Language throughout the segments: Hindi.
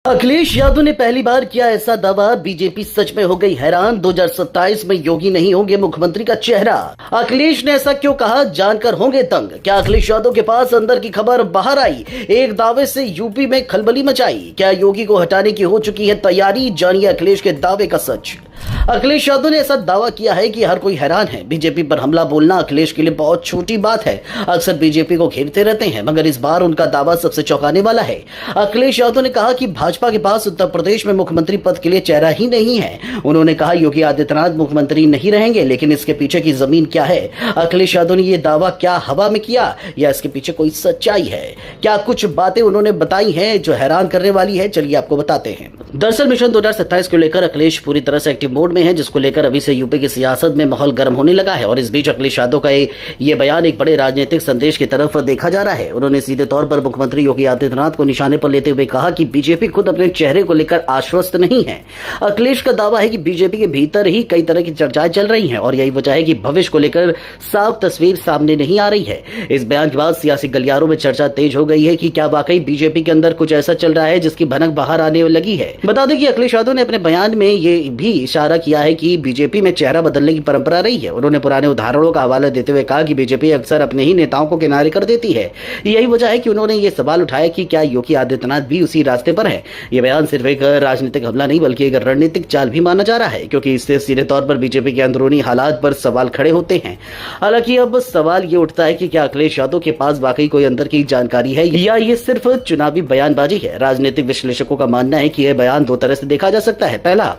अखिलेश यादव ने पहली बार किया ऐसा दावा, बीजेपी सच में हो गई हैरान। 2027 में योगी नहीं होंगे मुख्यमंत्री का चेहरा। अखिलेश ने ऐसा क्यों कहा, जानकर होंगे तंग। क्या अखिलेश यादव के पास अंदर की खबर बाहर आई, एक दावे से यूपी में खलबली मचाई। क्या योगी को हटाने की हो चुकी है तैयारी, जानिए अखिलेश के दावे का सच। अखिलेश यादव ने ऐसा दावा किया है कि हर कोई हैरान है। बीजेपी पर हमला बोलना अखिलेश के लिए बहुत छोटी बात है। अक्सर बीजेपी को घेरते रहते हैं, मगर इस बार उनका दावा सबसे चौंकाने वाला है। अखिलेश यादव ने कहा कि भाजपा के पास उत्तर प्रदेश में मुख्यमंत्री पद के लिए चेहरा ही नहीं है। उन्होंने कहा योगी आदित्यनाथ मुख्यमंत्री नहीं रहेंगे, लेकिन इसके पीछे की जमीन क्या है। अखिलेश यादव ने यह दावा क्या हवा में किया या इसके पीछे कोई सच्चाई है। क्या कुछ बातें उन्होंने बताई हैं जो हैरान करने वाली है, चलिए आपको बताते हैं। दरअसल मिशन 2027 को लेकर अखिलेश पूरी तरह से एक्टिव मोड में है, जिसको लेकर अभी से यूपी की सियासत में माहौल गर्म होने लगा है। और इस बीच अखिलेश यादव का ये बयान एक बड़े राजनीतिक संदेश की तरफ देखा जा रहा है। उन्होंने सीधे तौर पर मुख्यमंत्री योगी आदित्यनाथ को निशाने पर लेते हुए कहा कि बीजेपी खुद अपने चेहरे को लेकर आश्वस्त नहीं है। अखिलेश का दावा है कि बीजेपी के भीतर ही कई तरह की चर्चाएं चल रही हैं और यही वजह है कि भविष्य को लेकर साफ तस्वीर सामने नहीं आ रही है। इस बयान के बाद सियासी गलियारों में चर्चा तेज हो गई है कि क्या वाकई बीजेपी के अंदर कुछ ऐसा चल रहा है जिसकी भनक बाहर आने लगी है। बता दें कि अखिलेश यादव ने अपने बयान में ये भी इशारा किया है कि बीजेपी में चेहरा बदलने की परंपरा रही है। उन्होंने पुराने उदाहरणों का हवाला देते हुए कहा कि बीजेपी अक्सर अपने ही नेताओं को किनारे कर देती है। यही वजह है कि उन्होंने ये सवाल उठाया कि क्या योगी आदित्यनाथ भी उसी रास्ते पर है। यह बयान सिर्फ एक राजनीतिक हमला नहीं बल्कि एक रणनीतिक चाल भी माना जा रहा है, क्योंकि इससे सीधे तौर पर बीजेपी के अंदरूनी हालात पर सवाल खड़े होते हैं। हालांकि अब सवाल ये उठता है कि क्या अखिलेश यादव के पास वाकई कोई अंदर की जानकारी है या ये सिर्फ चुनावी बयानबाजी है। राजनीतिक विश्लेषकों का मानना है कि यह बयान दो तरह से देखा जा सकता है। पहला,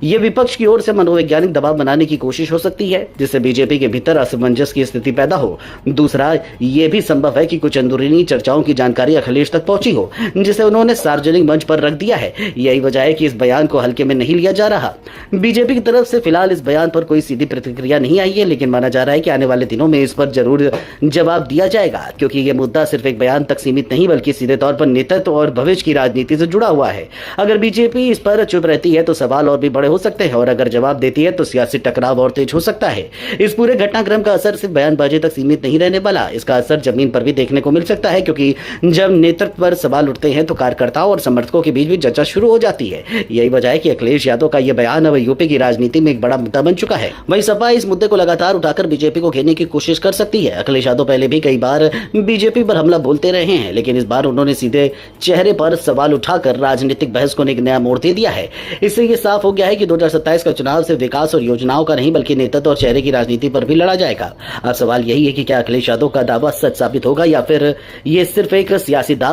ये विपक्ष की ओर से मनोवैज्ञानिक दबाव बनाने की कोशिश हो सकती है, जिससे बीजेपी के भीतर असमंजस की स्थिति पैदा हो। दूसरा, ये भी संभव है कि कुछ अंदरूनी चर्चाओं की जानकारी अखिलेश तक पहुंची हो, जिसे उन्होंने सार्वजनिक मंच पर रख दिया है। यही वजह है कि इस बयान को हल्के में नहीं लिया जा रहा। बीजेपी की तरफ से फिलहाल इस बयान पर कोई सीधी प्रतिक्रिया नहीं आई है, लेकिन माना जा रहा है कि आने वाले दिनों में इस पर जरूर जवाब दिया जाएगा, क्योंकि यह मुद्दा सिर्फ एक बयान तक सीमित नहीं बल्कि सीधे तौर पर नेतृत्व और भविष्य की राजनीति से जुड़ा हुआ है। अगर बीजेपी इस पर चुप रहती है तो सवाल और भी बड़े हो सकते हैं, और अगर जवाब देती है तो सियासी टकराव और तेज हो सकता है। इस पूरे घटनाक्रम का असर सिर्फ बयानबाजी तक सीमित नहीं रहने वाला, इसका असर जमीन पर भी देखने को मिल सकता है, क्योंकि जब नेतृत्व पर सवाल उठते हैं तो कार्यकर्ताओं और समर्थकों के बीच भी चर्चा शुरू हो जाती है। यही वजह है कि अखिलेश यादव का यह बयान अब यूपी की राजनीति में एक बड़ा मुद्दा बन चुका है। वहीं सपा इस मुद्दे को लगातार उठाकर बीजेपी को घेरने की कोशिश कर सकती है। अखिलेश यादव पहले भी कई बार बीजेपी पर हमला बोलते रहे हैं, लेकिन इस बार उन्होंने सीधे चेहरे पर सवाल उठाकर राजनीतिक बहस को एक नया मोड़ दे दिया है। इससे यह साफ हो गया है कि 2027 का चुनाव सिर्फ विकास और योजनाओं का नहीं बल्कि नेतृत्व और चेहरे की राजनीति पर भी लड़ा जाएगा। अब सवाल यही है कि क्या अखिलेश यादव का दावा सच साबित होगा या फिर ये सिर्फ एक सियासी दाव